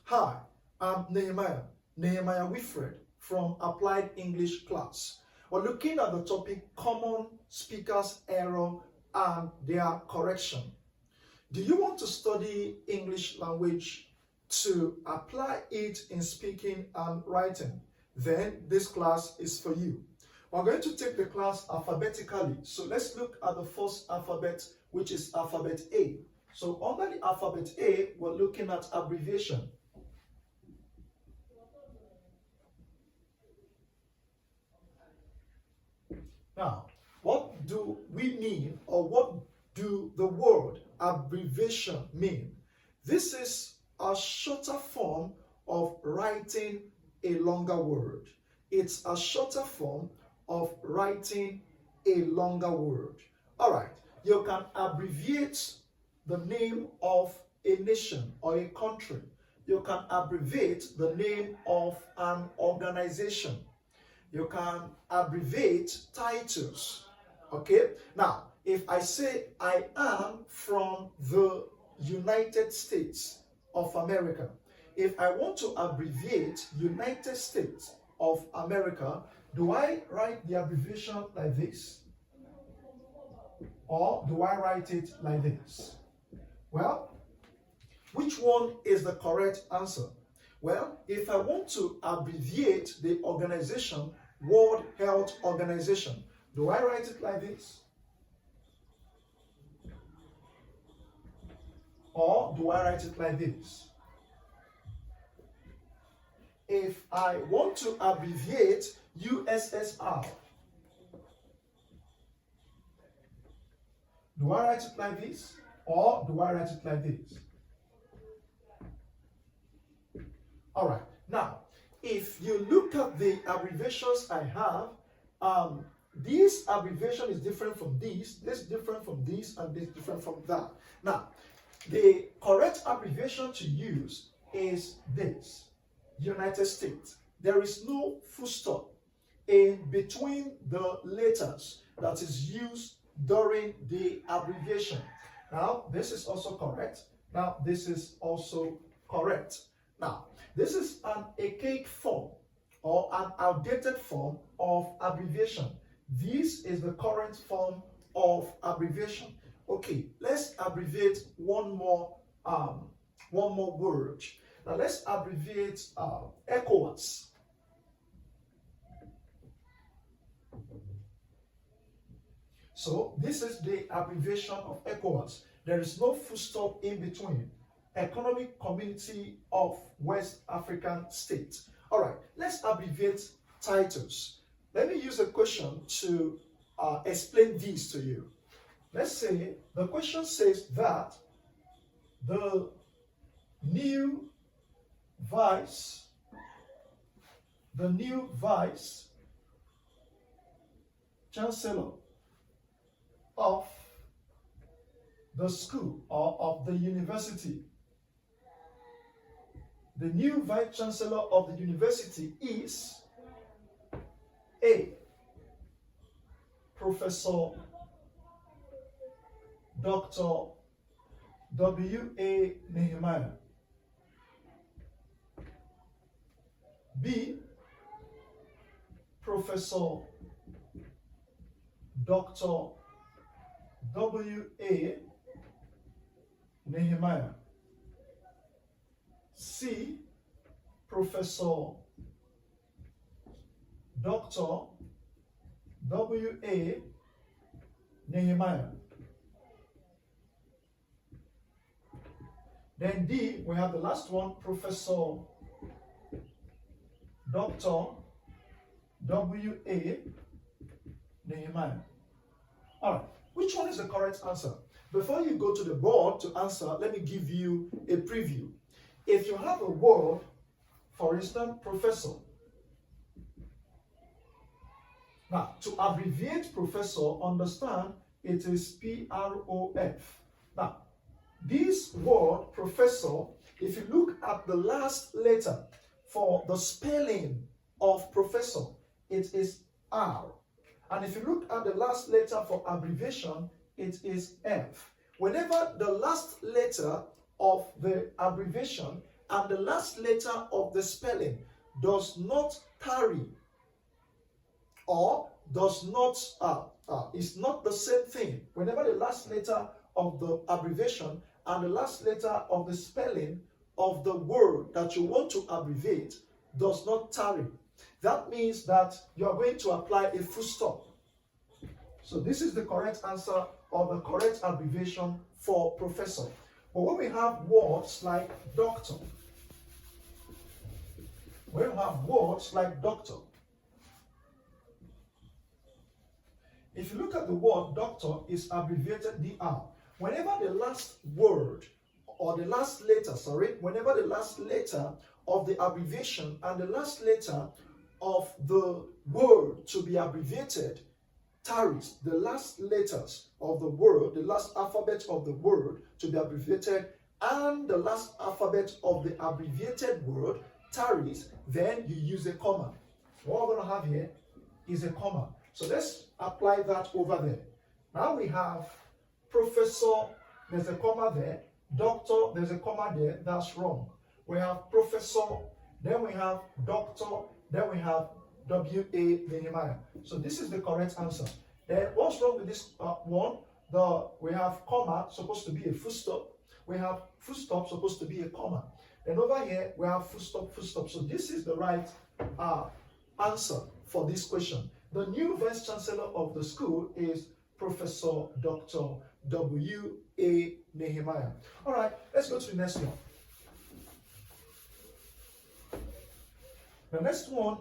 Hi, I'm Nehemiah Wilfred from Applied English class. We're looking at the topic Common Speakers Error and their Correction. Do you want to study English language to apply it in speaking and writing? Then this class is for you. We're going to take the class alphabetically. So let's look at the first alphabet, which is alphabet A. So under the alphabet A, we're looking at abbreviation. Now, what do we mean, or what do the word abbreviation mean? This is a shorter form of writing a longer word. It's a shorter form of writing a longer word. All right, you can abbreviate the name of a nation or a country. You can abbreviate the name of an organization. You can abbreviate titles. Okay? Now, if I say I am from the United States of America, if I want to abbreviate United States of America, do I write the abbreviation like this? Or do I write it like this? Well, which one is the correct answer? Well, if I want to abbreviate the organization, World Health Organization, do I write it like this? Or do I write it like this? If I want to abbreviate USSR, do I write it like this? Or do I write it like this? All right. Now, if you look at the abbreviations I have, this abbreviation is different from this different from this, and this different from that. Now, the correct abbreviation to use is this: United States. There is no full stop in between the letters that is used during the abbreviation. Now, this is also correct. Now, this is also correct. Now, this is an archaic form or an outdated form of abbreviation. This is the current form of abbreviation. Okay, let's abbreviate one more word. Now let's abbreviate ECOWAS. So this is the abbreviation of ECOWAS. There is no full stop in between. Economic Community of West African States. All right, let's abbreviate titles. Let me use a question to explain this to you. Let's say the question says that the new vice chancellor of the school or of the university, the new vice chancellor of the university is A. Professor Dr. W.A. Nehemiah. B. Professor Dr. W.A. Nehemiah. C. Professor Dr. W.A. Nehemiah. Then D, we have the last one, Professor Dr. W.A. Nehemiah. All right, which one is the correct answer? Before you go to the board to answer, let me give you a preview. If you have a word, for instance, professor. Now, to abbreviate professor, understand it is P-R-O-F. Now, this word, professor, if you look at the last letter for the spelling of professor, it is R. And if you look at the last letter for abbreviation, it is F. Whenever the last letter of the abbreviation and the last letter of the spelling does not tarry or does not, is not the same thing. Whenever the last letter of the abbreviation and the last letter of the spelling of the word that you want to abbreviate does not tarry, that means that you are going to apply a full stop. So this is the correct answer or the correct abbreviation for professor. But when we have words like doctor, if you look at the word doctor, is abbreviated DR. Whenever the last word or the last letter, whenever the last letter of the abbreviation and the last letter of the word to be abbreviated tarries, the last letters of the word, the last alphabet of the word to be abbreviated, and the last alphabet of the abbreviated word tarries, then you use a comma. What we're going to have here is a comma. So let's apply that over there. Now we have professor, there's a comma there. Doctor, there's a comma there. That's wrong. We have professor, then we have doctor, then we have W.A. Nehemiah. So this is the correct answer. Then what's wrong with this one? We have comma, supposed to be a full stop. We have full stop, supposed to be a comma. Then over here, we have full stop, full stop. So this is the right answer for this question. The new vice chancellor of the school is Professor Dr. W.A. Nehemiah. All right, let's go to the next one. The next one